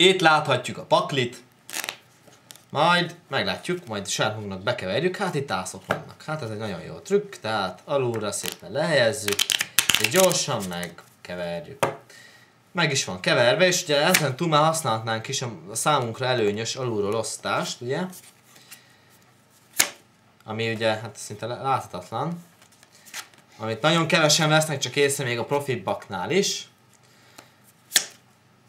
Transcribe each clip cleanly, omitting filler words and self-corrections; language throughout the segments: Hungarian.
Itt láthatjuk a paklit. Majd meglátjuk, majd saját magunknak bekeverjük, hát itt ászok vannak. Hát ez egy nagyon jó trükk, tehát alulra szépen lehelyezzük, és gyorsan megkeverjük. Meg is van keverve, és ugye ezen túl már használhatnánk is a számunkra előnyös alulról osztást, ugye? Ami ugye hát szinte láthatatlan. Amit nagyon kevesen vesznek csak észre még a profibbaknál is.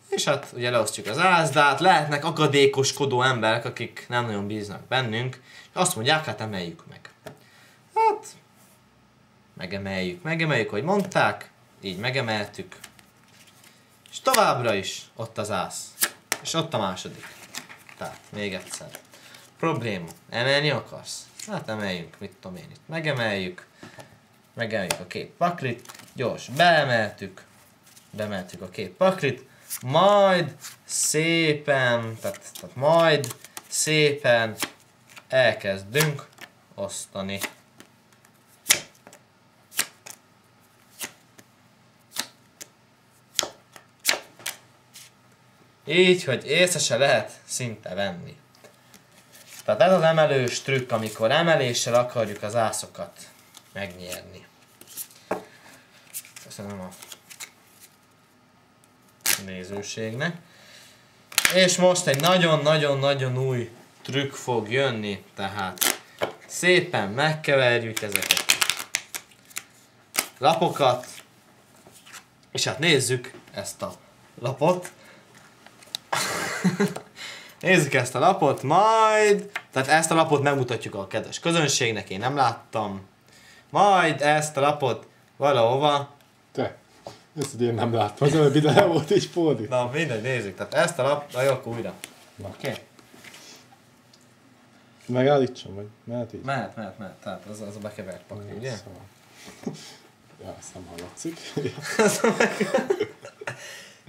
És hát ugye leosztjuk az ászdát, lehetnek akadékoskodó emberek, akik nem nagyon bíznak bennünk, és azt mondják, hát emeljük meg. Hát, megemeljük, hogy mondták, így megemeltük. És továbbra is ott az ász. És ott a második. Tehát, még egyszer. Probléma. Emelni akarsz? Hát emeljünk, mit tudom én itt. Megemeljük a két paklit. Gyors, beemeltük a két paklit. Majd szépen, majd szépen elkezdünk osztani. Így, hogy észre se lehet szinte venni. Tehát ez az emelős trükk, amikor emeléssel akarjuk az ászokat megnyerni. Köszönöm a nézőségnek. És most egy nagyon-nagyon-nagyon új trükk fog jönni, tehát szépen megkeverjük ezeket a lapokat, és hát nézzük ezt a lapot. Nézzük ezt a lapot, majd... Tehát ezt a lapot megmutatjuk a kedves közönségnek, én nem láttam. Majd ezt a lapot valahova... Te, ezt én nem láttam, az előbb ide le volt így fordít. Na mindegy, nézzük, tehát ezt a lap... Na jó, akkor újra. Oké. Okay. Megállítsam, vagy mehet így? Mehet, tehát az a bekevert pakli, ugye? Szóval. Ja, ezt nem hallatszik.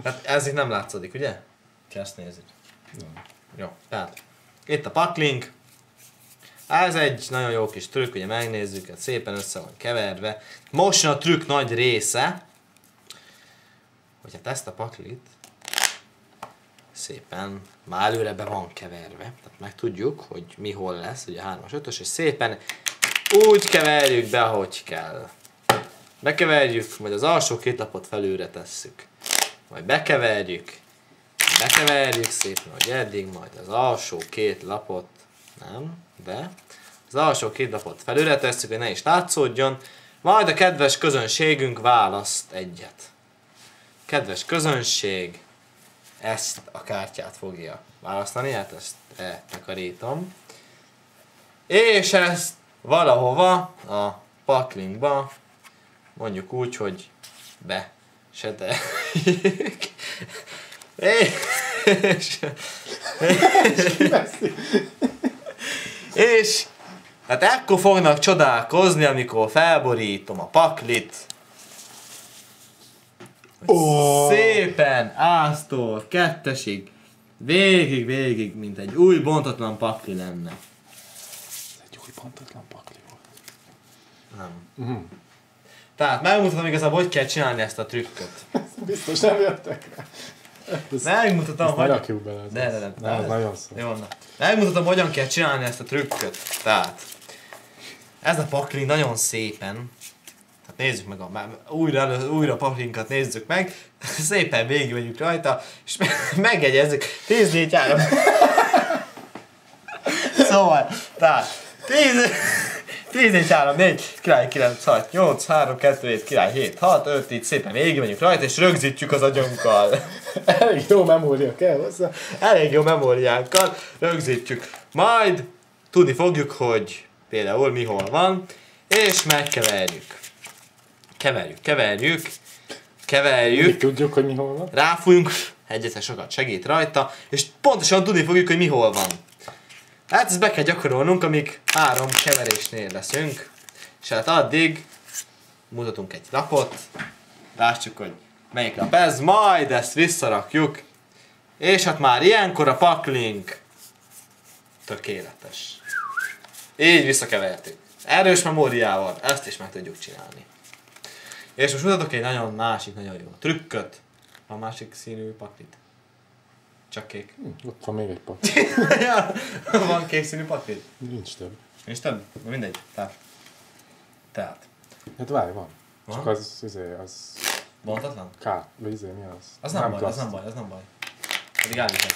Tehát ez itt nem látszódik, ugye? Csak ezt nézzük. Nem. Jó, tehát itt a paklink. Ez egy nagyon jó kis trükk, ugye megnézzük, hogy szépen össze van keverve. Most jön a trükk nagy része, hogy hát ezt a paklit szépen már előre be van keverve. Tehát megtudjuk, hogy mi hol lesz, ugye 3-as, 5-ös, és szépen úgy keverjük be, ahogy kell. Bekeverjük, majd az alsó két lapot felülre tesszük. Majd bekeverjük szépen, hogy eddig, majd az alsó két lapot, nem, de az alsó két lapot felülre tesszük, hogy ne is látszódjon, majd a kedves közönségünk választ egyet. Kedves közönség ezt a kártyát fogja választani, hát ezt eltakarítom. És ezt valahova a paklinkba, mondjuk úgy, hogy beseteljük. És hát ekkor fognak csodálkozni, amikor felborítom a paklit. Szépen áztól kettesig, végig, mint egy új bontatlan pakli lenne. Ez egy új bontatlan pakli volt. Nem. Tehát megmutatom igazából, hogy kell csinálni ezt a trükköt. Biztos nem jöttek rá. Megmutatom, hogy... Ne rakjuk bele. De. Ez nagyon szó. Jó, na. Megmutatom, hogyan kell csinálni ezt a trükköt. Tehát, ez a pakli nagyon szépen, tehát nézzük meg, újra a paklinkat nézzük meg, szépen végigmegyünk rajta, és megjegyezzük 14-3. Szóval, tehát, 14-3, 4, király 9, 6, 8, 3, 2, 7, király 7, 6, 5, így szépen végigmegyünk rajta, és rögzítjük az agyunkkal. Elég jó memória kell hozzá. Elég jó memóriánkkal rögzítjük. Majd tudni fogjuk, hogy például mi hol van, és megkeverjük. Keverjük. Tudjuk, hogy mi hol van. Ráfújunk, egyetlen sokat segít rajta, és pontosan tudni fogjuk, hogy mi hol van. Hát ezt be kell gyakorolnunk, amíg 3 keverésnél leszünk. És hát addig mutatunk egy lapot, lássuk, hogy melyik lap ez, majd ezt visszarakjuk. És hát már ilyenkor a paklink tökéletes. Így visszakevertük. Erős memóriával ezt is meg tudjuk csinálni. És most mutatok egy nagyon jó trükköt. A másik színű paklit. Csak kék. Ott van még egy papír. Ja, van kék színű papír? Nincs több. És több? Na mindegy. Tehát. Hát várj, van. Van? Csak az Bontatlan? K, vagy mi az? Az nem baj. Pedig állítják.